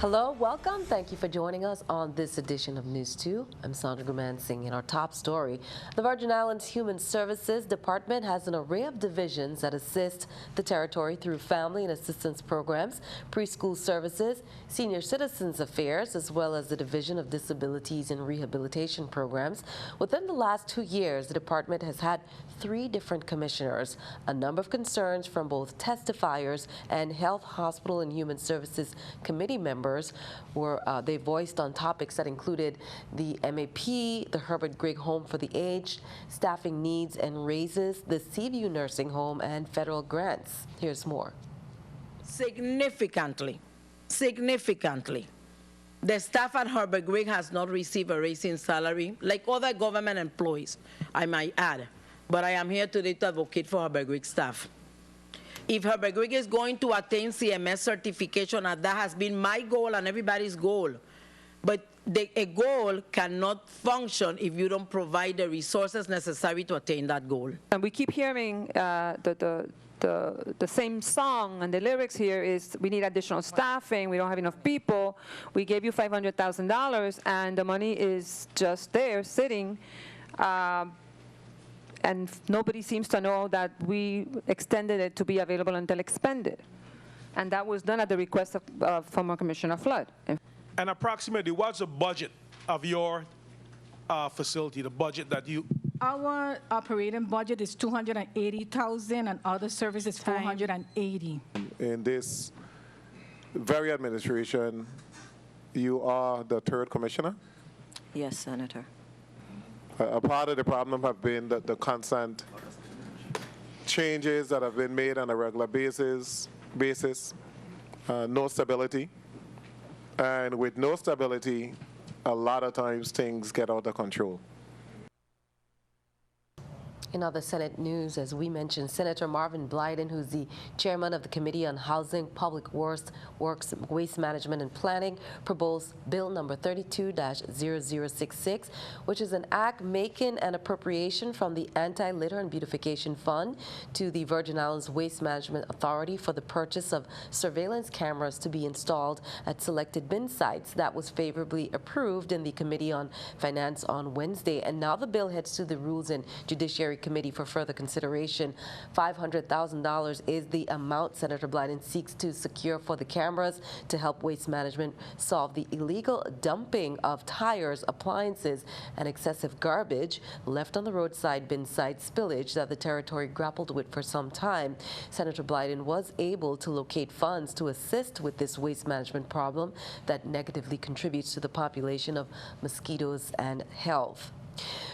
Hello, welcome. Thank you for joining us on this edition of News 2. I'm Sandra Gumansing. In our top story, the Virgin Islands Human Services Department has an array of divisions that assist the territory through family and assistance programs, preschool services, senior citizens affairs, as well as the Division of Disabilities and Rehabilitation Programs. Within the last 2 years, the department has had 3 different commissioners. A number of concerns from both testifiers and Health, Hospital, and Human Services Committee members were they voiced on topics that included the MAP, the Herbert Grigg Home for the Aged, staffing needs and raises, the Seaview Nursing Home, and federal grants. Here's more. Significantly, the staff at Herbert Grigg has not received a raise in salary, like other government employees, I might add. But I am here today to advocate for Herbert Grigg staff. If Herbert Grigg is going to attain CMS certification, and that has been my goal and everybody's goal, but a goal cannot function if you don't provide the resources necessary to attain that goal. And we keep hearing the same song, and the lyrics here is we need additional staffing, we don't have enough people, we gave you $500,000, and the money is just there sitting. And nobody seems to know that we extended it to be available until expended. And that was done at the request of former Commissioner Flood. And approximately, what's the budget of your facility, the budget that you? Our operating budget is $280,000 and other services $480,000. In this very administration, you are the 3rd commissioner? Yes, Senator. A part of the problem have been the constant changes that have been made on a regular basis, no stability. And with no stability, a lot of times things get out of control. In other Senate news, as we mentioned, Senator Marvin Blyden, who's the chairman of the Committee on Housing, Public Works, Waste Management, and Planning, proposed Bill number 32-0066, which is an act making an appropriation from the Anti-Litter and Beautification Fund to the Virgin Islands Waste Management Authority for the purchase of surveillance cameras to be installed at selected bin sites. That was favorably approved in the Committee on Finance on Wednesday, and now the bill heads to the Rules and Judiciary Committee for further consideration. $500,000 is the amount Senator Blyden seeks to secure for the cameras to help Waste Management solve the illegal dumping of tires, appliances, and excessive garbage left on the roadside bin site spillage that the territory grappled with for some time. Senator Blyden was able to locate funds to assist with this waste management problem that negatively contributes to the population of mosquitoes and health.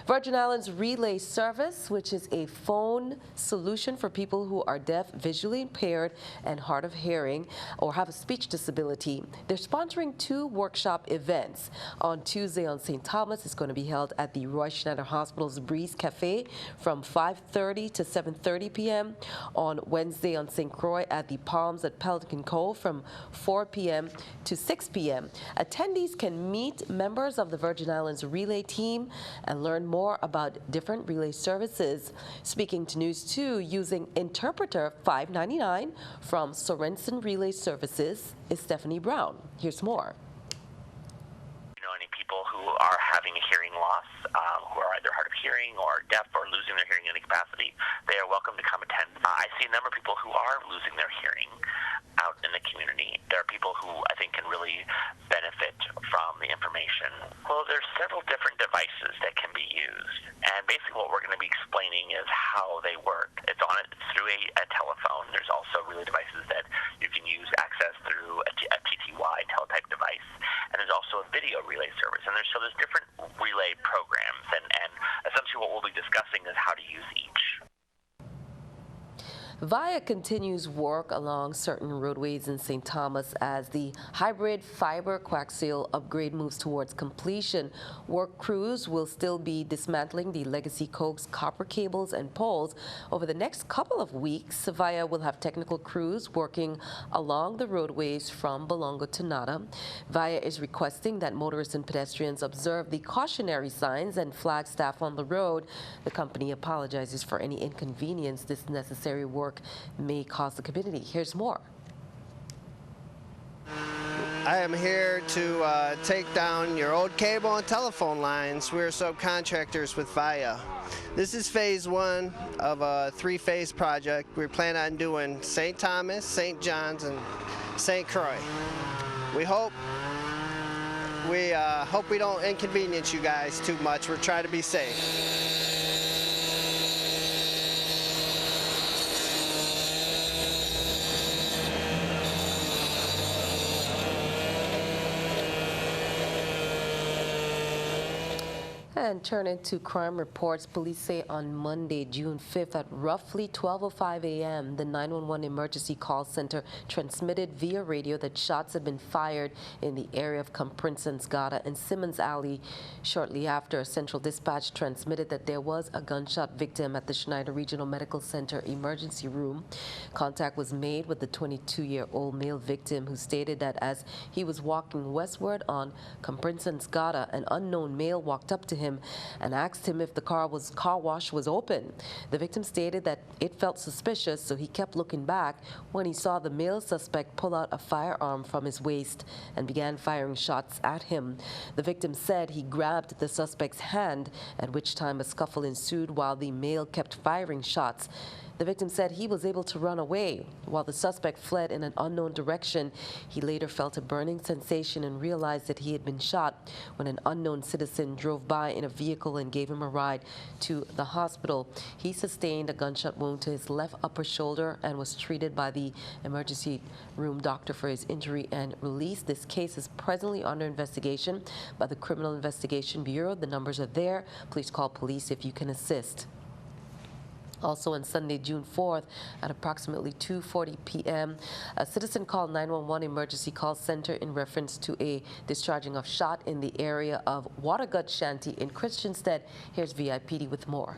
Virgin Islands Relay Service, which is a phone solution for people who are deaf, visually impaired, and hard of hearing, or have a speech disability. They're sponsoring 2 workshop events. On Tuesday on St. Thomas, it's going to be held at the Roy Schneider Hospital's Breeze Cafe from 5:30 to 7:30 p.m. On Wednesday on St. Croix at the Palms at Pelican Cove from 4 p.m. to 6 p.m. Attendees can meet members of the Virgin Islands Relay team and learn more about different relay services. Speaking to News 2 using interpreter $5.99 from Sorensen Relay Services is Stephanie Brown. Here's more. Any people who are having a hearing loss, who are either hard of hearing or deaf or losing their hearing in any capacity, they are welcome to come attend. I see a number of people who are losing their hearing out in the community. There are people who I think can really benefit from the information. Well, there's several different devices that can be used, and basically what we're going to be explaining is how they work. It's through a telephone. There's also relay devices that you can use access through a TTY teletype device, and there's also a video relay service. And there's different relay programs, and essentially what we'll be discussing is how to use each. VIA continues work along certain roadways in St. Thomas as the hybrid fiber coaxial upgrade moves towards completion. Work crews will still be dismantling the legacy Cokes copper cables and poles. Over the next couple of weeks, VIA will have technical crews working along the roadways from Bolongo to Nada. VIA is requesting that motorists and pedestrians observe the cautionary signs and flag staff on the road. The company apologizes for any inconvenience this necessary work may cause the community. Here's more. I am here to take down your old cable and telephone lines. We're subcontractors with VIA. This is phase one of a three-phase project. We plan on doing St. Thomas, St. John's, and St. Croix. We hope we don't inconvenience you guys too much. We're trying to be safe. And turning to crime reports, police say on Monday, June 5th at roughly 12:05 a.m., the 911 emergency call center transmitted via radio that shots had been fired in the area of Comprinsons Gata and Simmons Alley. Shortly after, Central Dispatch transmitted that there was a gunshot victim at the Schneider Regional Medical Center emergency room. Contact was made with the 22-year-old male victim, who stated that as he was walking westward on Comprinsons Gata, an unknown male walked up to him and asked him if the car wash was open. The victim stated that it felt suspicious, so he kept looking back when he saw the male suspect pull out a firearm from his waist and began firing shots at him. The victim said he grabbed the suspect's hand, at which time a scuffle ensued while the male kept firing shots. The victim said he was able to run away while the suspect fled in an unknown direction. He later felt a burning sensation and realized that he had been shot when an unknown citizen drove by in a vehicle and gave him a ride to the hospital. He sustained a gunshot wound to his left upper shoulder and was treated by the emergency room doctor for his injury and released. This case is presently under investigation by the Criminal Investigation Bureau. The numbers are there. Please call police if you can assist. Also on Sunday, June 4th, at approximately 2:40 p.m., a citizen called 911 emergency call center in reference to a discharging of shot in the area of Watergut Shanty in Christiansted. Here's VIPD with more.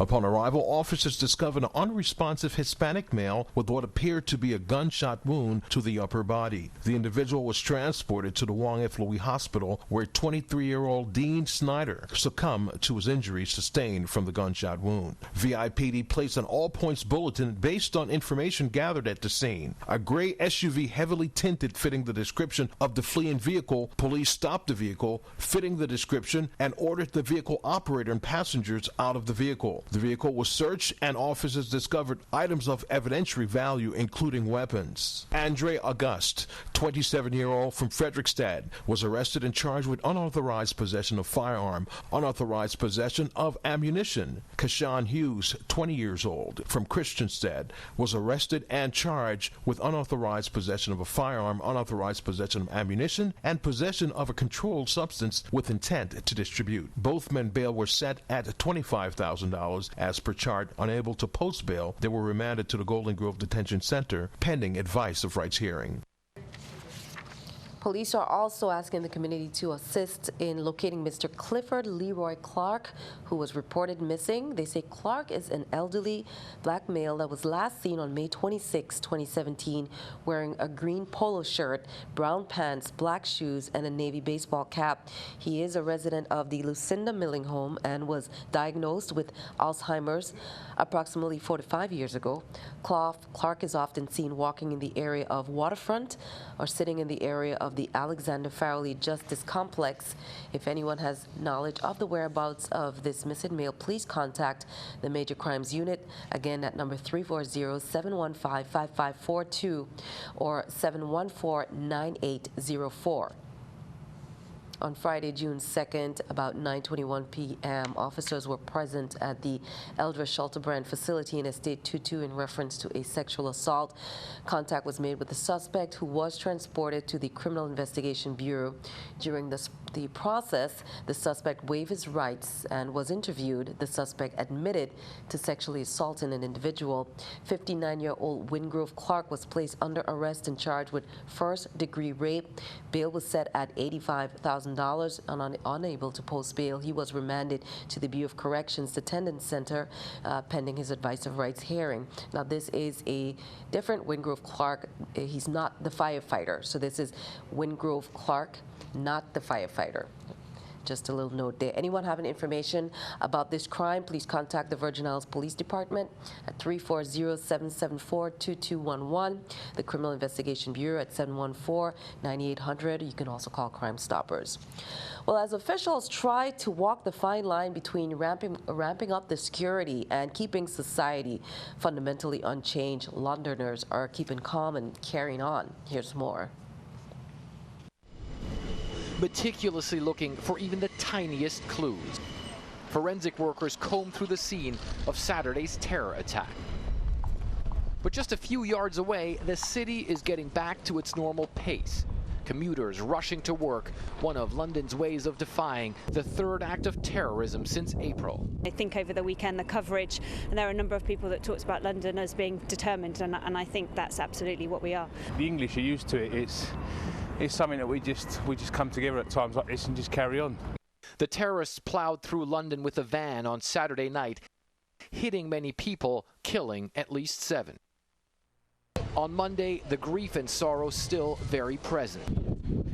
Upon arrival, officers discovered an unresponsive Hispanic male with what appeared to be a gunshot wound to the upper body. The individual was transported to the Wong F. Louis Hospital, where 23-year-old Dean Snyder succumbed to his injuries sustained from the gunshot wound. VIPD placed an all-points bulletin based on information gathered at the scene. A gray SUV heavily tinted fitting the description of the fleeing vehicle. Police stopped the vehicle, fitting the description, and ordered the vehicle operator and passengers out of the vehicle. The vehicle was searched and officers discovered items of evidentiary value, including weapons. Andre Auguste, 27-year-old from Frederickstad, was arrested and charged with unauthorized possession of firearm, unauthorized possession of ammunition. Kashawn Hughes, 20 years old, from Christiansted, was arrested and charged with unauthorized possession of a firearm, unauthorized possession of ammunition, and possession of a controlled substance with intent to distribute. Both men bail were set at $25,000 as per chart. Unable to post bail, they were remanded to the Golden Grove Detention Center pending advice of rights hearing. Police are also asking the community to assist in locating Mr. Clifford Leroy Clark, who was reported missing. They say Clark is an elderly black male that was last seen on May 26, 2017, wearing a green polo shirt, brown pants, black shoes, and a navy baseball cap. He is a resident of the Lucinda Milling Home and was diagnosed with Alzheimer's approximately 45 years ago. Clark is often seen walking in the area of Waterfront or sitting in the area of the Alexander Farrelly Justice Complex. If anyone has knowledge of the whereabouts of this missing male, please contact the Major Crimes Unit, again at number 340-715-5542 or 714-9804. On Friday, June 2nd, about 9:21 p.m., officers were present at the Eldra Schalterbrand facility in Estate 22 in reference to a sexual assault. Contact was made with the suspect, who was transported to the Criminal Investigation Bureau. During the process, the suspect waived his rights and was interviewed. The suspect admitted to sexually assaulting an individual. 59-year-old Wingrove Clark was placed under arrest and charged with first-degree rape. Bail was set at $85,000. And unable to post bail, he was remanded to the Bureau of Corrections Detention Center pending his advice of rights hearing. Now, this is a different Wingrove Clark. He's not the firefighter. So this is Wingrove Clark, not the firefighter. Just a little note there. Anyone having information about this crime, please contact the Virgin Islands Police Department at 340-774-2211, the Criminal Investigation Bureau at 714-9800. You can also call Crime Stoppers. Well, as officials try to walk the fine line between ramping up the security and keeping society fundamentally unchanged, Londoners are keeping calm and carrying on. Here's more. Meticulously looking for even the tiniest clues. Forensic workers comb through the scene of Saturday's terror attack. But just a few yards away, the city is getting back to its normal pace. Commuters rushing to work, one of London's ways of defying the third act of terrorism since April. I think over the weekend the coverage, and there are a number of people that talked about London as being determined, and I think that's absolutely what we are. The English are used to it. It's something that we just come together at times like this and just carry on. The terrorists plowed through London with a van on Saturday night, hitting many people, killing at least 7. On Monday, the grief and sorrow still very present.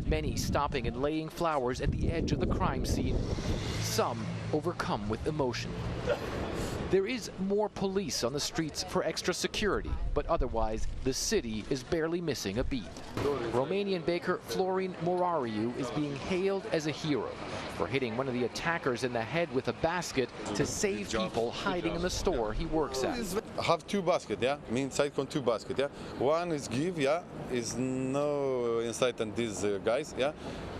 Many stopping and laying flowers at the edge of the crime scene, some overcome with emotion. There is more police on the streets for extra security, but otherwise the city is barely missing a beat. Romanian baker Florin Morariu is being hailed as a hero for hitting one of the attackers in the head with a basket to save people hiding in the store he works at. I have 2 baskets, yeah? Me inside con 2 baskets, yeah? One is give, yeah? Is no inside and these guys, yeah?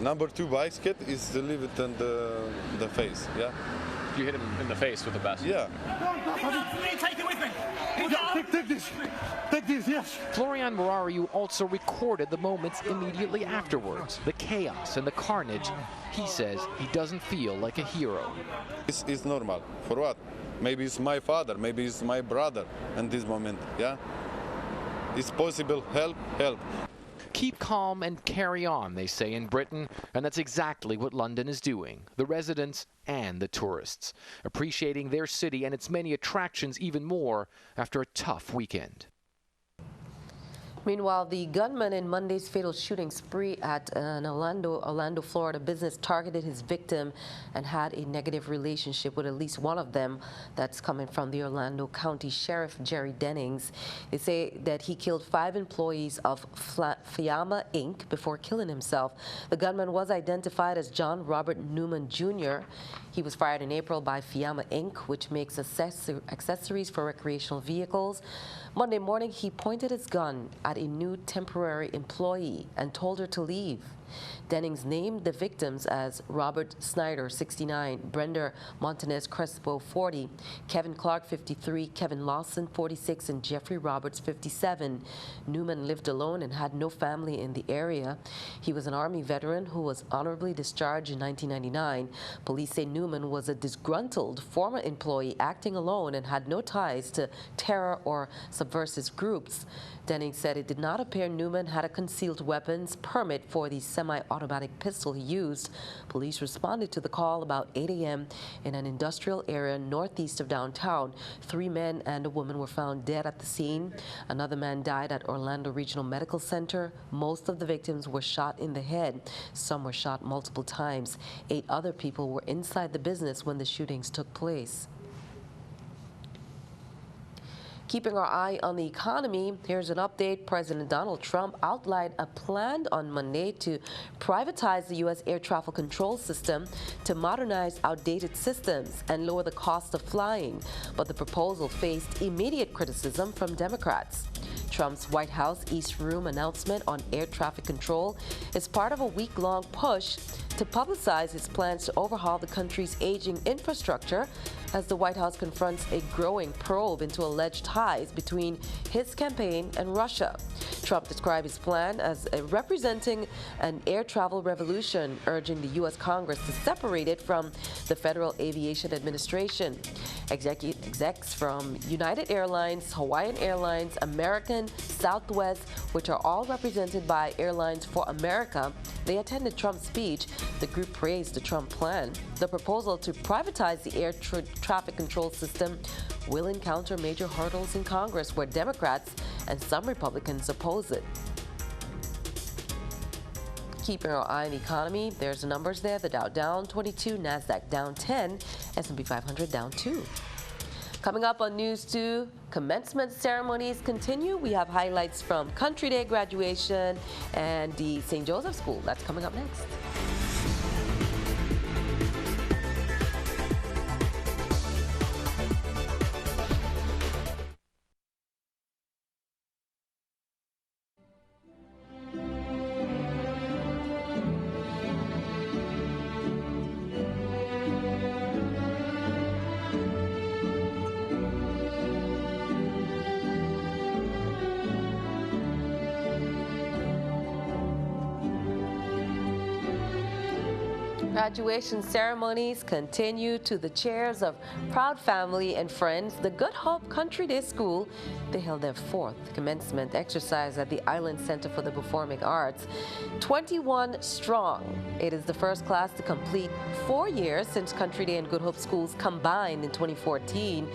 Number 2 basket is leave it in the face, yeah? You hit him in the face with a basket? Yeah. Take it with me. Take this. Take this, yes. Florian Morariu also recorded the moments immediately afterwards, the chaos and the carnage. He says he doesn't feel like a hero. It's normal. For what? Maybe it's my father, maybe it's my brother in this moment, yeah? It's possible. Help. Keep calm and carry on, they say in Britain, and that's exactly what London is doing. The residents and the tourists, appreciating their city and its many attractions even more after a tough weekend. Meanwhile, the gunman in Monday's fatal shooting spree at an Orlando, Florida business targeted his victim and had a negative relationship with at least one of them. That's coming from the Orlando County Sheriff Jerry Dennings. They say that he killed 5 employees of Fiamma Inc. before killing himself. The gunman was identified as John Robert Newman Jr. He was fired in April by Fiamma Inc., which makes accessories for recreational vehicles. Monday morning, he pointed his gun at a new temporary employee and told her to leave. Dennings named the victims as Robert Snyder, 69, Brenda Montanez Crespo, 40, Kevin Clark, 53, Kevin Lawson, 46, and Jeffrey Roberts, 57. Newman lived alone and had no family in the area. He was an Army veteran who was honorably discharged in 1999. Police say Newman was a disgruntled former employee acting alone and had no ties to terror or subversive groups. Dennings said it did not appear Newman had a concealed weapons permit for the semi-automatic pistol he used. Police responded to the call about 8 a.m. in an industrial area northeast of downtown. 3 men and a woman were found dead at the scene. Another man died at Orlando Regional Medical Center. Most of the victims were shot in the head. Some were shot multiple times. 8 other people were inside the business when the shootings took place. Keeping our eye on the economy, here's an update. President Donald Trump outlined a plan on Monday to privatize the U.S. air traffic control system to modernize outdated systems and lower the cost of flying. But the proposal faced immediate criticism from Democrats. Trump's White House East Room announcement on air traffic control is part of a week-long push to publicize his plans to overhaul the country's aging infrastructure as the White House confronts a growing probe into alleged ties between his campaign and Russia. Trump described his plan as representing an air travel revolution, urging the U.S. Congress to separate it from the Federal Aviation Administration. Execs from United Airlines, Hawaiian Airlines, American, Southwest, which are all represented by Airlines for America, they attended Trump's speech. The group praised the Trump plan. The proposal to privatize the air traffic control system will encounter major hurdles in Congress, where Democrats and some Republicans oppose it. keeping our eye on the economy. There's the numbers there. The Dow down 22, NASDAQ down 10, S&P 500 down 2. Coming up on News 2, commencement ceremonies continue. We have highlights from Country Day graduation and the St. Joseph School. That's coming up next. Graduation ceremonies continue to the chairs of proud family and friends. The Good Hope Country Day School, they held their 4th commencement exercise at the Island Center for the Performing Arts. 21 strong. It is the first class to complete 4 years since Country Day and Good Hope schools combined in 2014,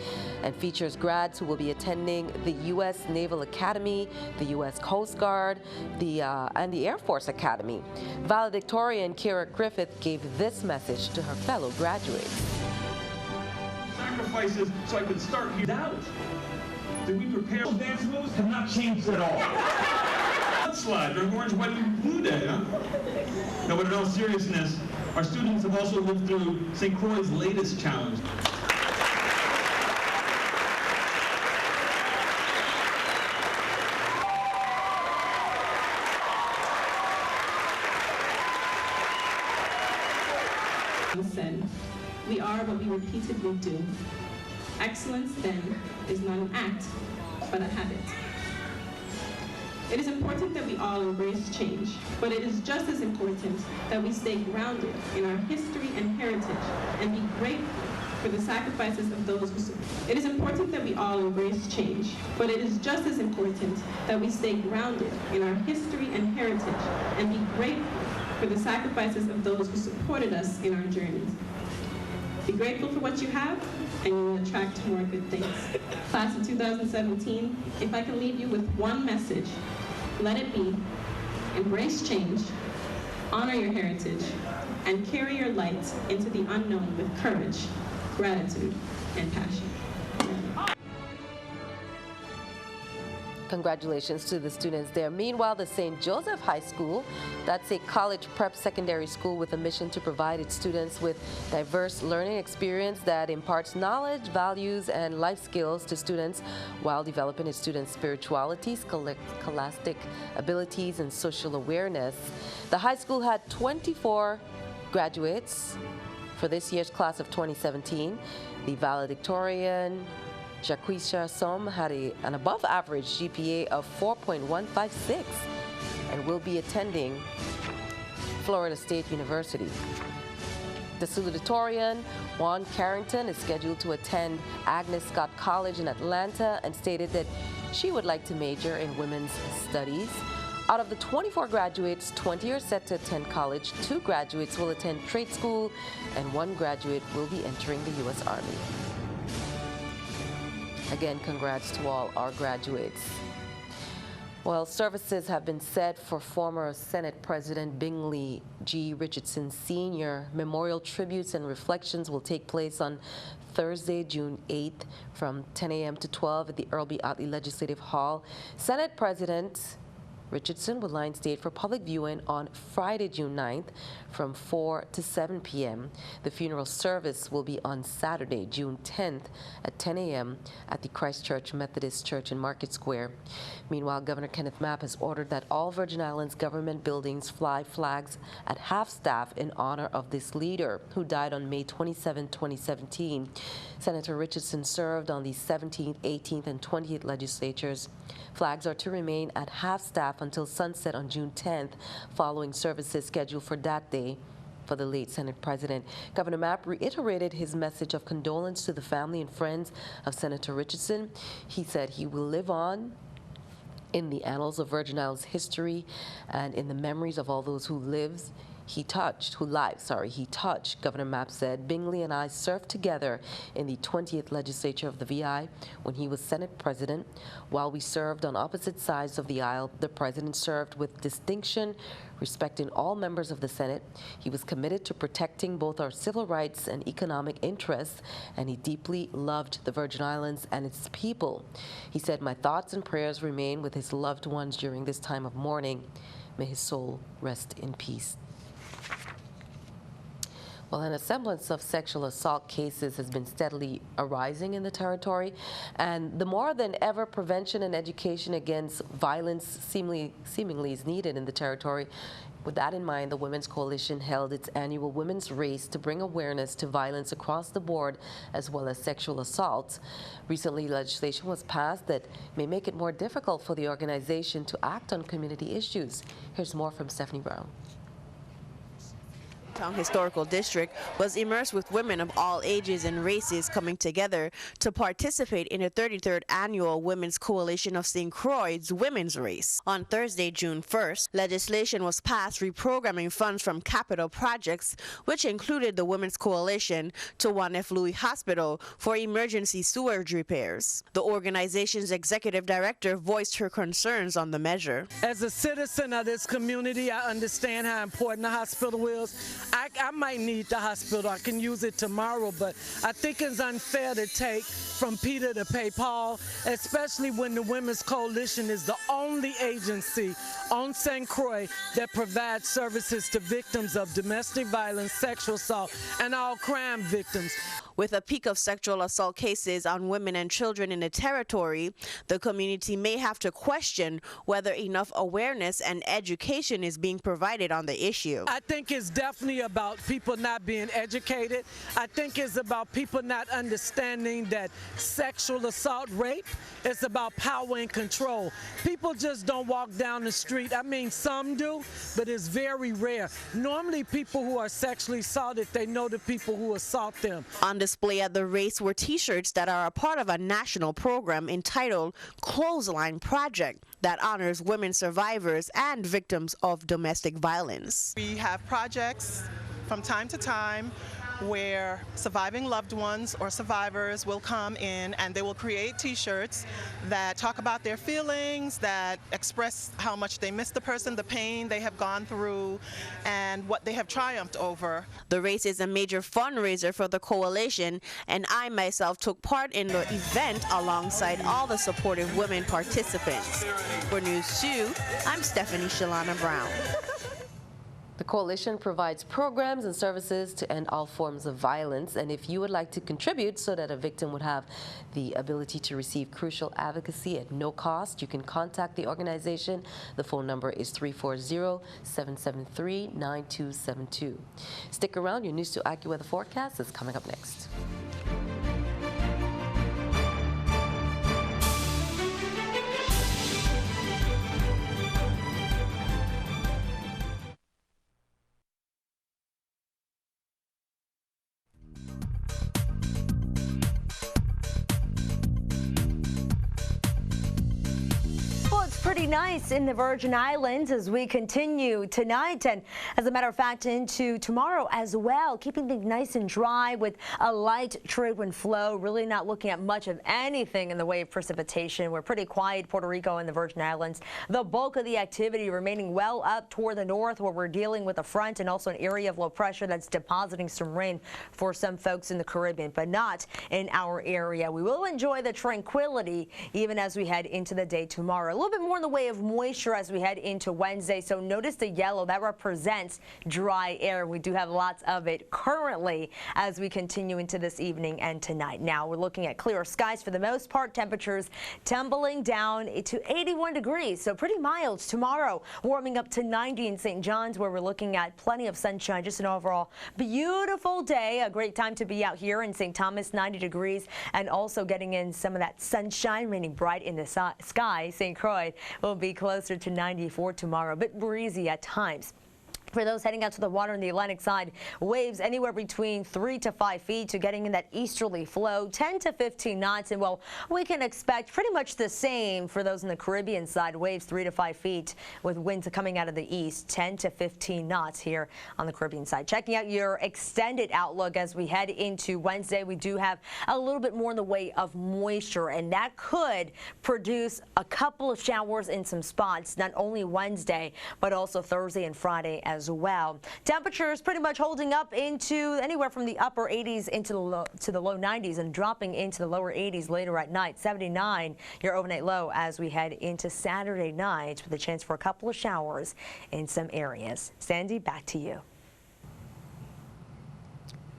and features grads who will be attending the U.S. Naval Academy, the U.S. Coast Guard, and the Air Force Academy. Valedictorian Kira Griffith gave this message to her fellow graduates. Sacrifices so I could start here out. Did we prepare? Dance moves have not changed at all. Slide during Orange, White, and Blue Day, huh? No, but in all seriousness, our students have also lived through St. Croix's latest challenge. Said, we are what we repeatedly do. Excellence, then, is not an act, but a habit. It is important that we all embrace change, but it is just as important that we stay grounded in our history and heritage and be grateful for the sacrifices of those who serve. It is important that we all embrace change, but it is just as important that we stay grounded in our history and heritage and be grateful for the sacrifices of those who supported us in our journeys. Be grateful for what you have, and you will attract more good things. Class of 2017, if I can leave you with one message, let it be, embrace change, honor your heritage, and carry your light into the unknown with courage, gratitude, and passion. Congratulations to the students there. Meanwhile, the St. Joseph High School, that's a college prep secondary school with a mission to provide its students with diverse learning experience that imparts knowledge, values, and life skills to students while developing its students' spirituality, scholastic abilities, and social awareness. The high school had 24 graduates for this year's class of 2017. The valedictorian, Jaquisha Som, had an above-average GPA of 4.156 and will be attending Florida State University. The salutatorian, Juan Carrington, is scheduled to attend Agnes Scott College in Atlanta and stated that she would like to major in women's studies. Out of the 24 graduates, 20 are set to attend college, 2 graduates will attend trade school, and 1 graduate will be entering the U.S. Army. Again, congrats to all our graduates. Well, services have been set for former Senate President Bingley G. Richardson Sr. Memorial tributes and reflections will take place on Thursday, June 8th from 10 a.m. to 12 at the Earl B. Otley Legislative Hall. Senate President Richardson will lie in state for public viewing on Friday, June 9th from 4 to 7 p.m. The funeral service will be on Saturday, June 10th at 10 a.m. at the Christ Church Methodist Church in Market Square. Meanwhile, Governor Kenneth Mapp has ordered that all Virgin Islands government buildings fly flags at half-staff in honor of this leader who died on May 27, 2017. Senator Richardson served on the 17th, 18th, and 20th legislatures. Flags are to remain at half-staff until sunset on June 10th, following services scheduled for that day for the late Senate President. Governor Mapp reiterated his message of condolence to the family and friends of Senator Richardson. He said he will live on in the annals of Virgin Islands history and in the memories of all those who lived. he touched, Governor Mapp said Bingley and I served together in the 20th legislature of the VI when he was Senate President. While we served on opposite sides of the aisle, the President served with distinction, respecting all members of the Senate. He was committed to protecting both our civil rights and economic interests, and he deeply loved the Virgin Islands and its people. He said, "My thoughts and prayers remain with his loved ones during this time of mourning. May his soul rest in peace." Well, an semblance of sexual assault cases has been steadily arising in the territory, and the more than ever prevention and education against violence seemingly is needed in the territory. With that in mind, the Women's Coalition held its annual Women's Race to bring awareness to violence across the board, as well as sexual assault. Recently, legislation was passed that may make it more difficult for the organization to act on community issues. Here's more from Stephanie Brown. Historical District was immersed with women of all ages and races coming together to participate in the 33rd Annual Women's Coalition of St. Croix's Women's Race. On Thursday, June 1st, legislation was passed reprogramming funds from capital projects, which included the Women's Coalition, to 1F Louis Hospital for emergency sewage repairs. The organization's executive director voiced her concerns on the measure. As a citizen of this community, I understand how important the hospital is. I might need the hospital. I can use it tomorrow, but I think it's unfair to take from Peter to pay Paul, especially when the Women's Coalition is the only agency on St. Croix that provides services to victims of domestic violence, sexual assault, and all crime victims. With a peak of sexual assault cases on women and children in the territory, the community may have to question whether enough awareness and education is being provided on the issue. I think it's definitely about people not being educated. I think it's about people not understanding that sexual assault, rape, is about power and control. People just don't walk down the street. I mean, some do, but it's very rare. Normally, people who are sexually assaulted, they know the people who assault them. On display at the race were T-shirts that are a part of a national program entitled Clothesline Project that honors women survivors and victims of domestic violence. We have projects from time to time where surviving loved ones or survivors will come in and they will create T-shirts that talk about their feelings, that express how much they miss the person, the pain they have gone through, and what they have triumphed over. The race is a major fundraiser for the coalition, and I myself took part in the event alongside all the supportive women participants. For News 2, I'm Stephanie Shalana Brown. The coalition provides programs and services to end all forms of violence, and if you would like to contribute so that a victim would have the ability to receive crucial advocacy at no cost, you can contact the organization. The phone number is 340-773-9272. Stick around. Your News 2 AccuWeather forecast is coming up next. Pretty nice in the Virgin Islands as we continue tonight, and as a matter of fact into tomorrow as well, keeping things nice and dry with a light trade wind flow. Really not looking at much of anything in the way of precipitation. We're pretty quiet Puerto Rico and the Virgin Islands. The bulk of the activity remaining well up toward the north, where we're dealing with a front and also an area of low pressure that's depositing some rain for some folks in the Caribbean, but not in our area. We will enjoy the tranquility even as we head into the day tomorrow. A little bit more in the way of moisture as we head into Wednesday. So notice the yellow that represents dry air. We do have lots of it currently as we continue into this evening and tonight. Now we're looking at clear skies for the most part. Temperatures tumbling down to 81 degrees. So pretty mild tomorrow. Warming up to 90 in St. John's, where we're looking at plenty of sunshine. Just an overall beautiful day. A great time to be out here in St. Thomas, 90 degrees, and also getting in some of that sunshine, remaining bright in the sky. St. Croix will be closer to 94 tomorrow, a bit breezy at times. For those heading out to the water on the Atlantic side, waves anywhere between 3 to 5 feet to getting in that easterly flow, 10 to 15 knots. And well, we can expect pretty much the same for those in the Caribbean side, waves 3 to 5 feet with winds coming out of the east, 10 to 15 knots here on the Caribbean side. Checking out your extended outlook as we head into Wednesday, we do have a little bit more in the way of moisture, and that could produce a couple of showers in some spots, not only Wednesday, but also Thursday and Friday as well. Temperatures pretty much holding up into anywhere from the upper 80s into the low 90s and dropping into the lower 80s later at night. 79 your overnight low as we head into Saturday night with a chance for a couple of showers in some areas. Sandy, back to you.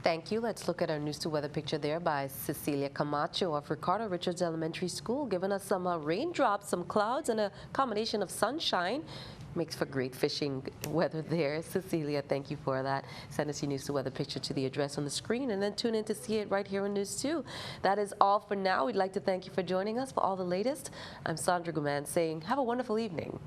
Thank you. Let's look at our News 2 weather picture there by Cecilia Camacho of Ricardo Richards Elementary School, giving us some raindrops, some clouds, and a combination of sunshine. Makes for great fishing weather there. Cecilia, thank you for that. Send us your News 2 weather picture to the address on the screen and then tune in to see it right here on News 2. That is all for now. We'd like to thank you for joining us for all the latest. I'm Sandra Guman saying have a wonderful evening.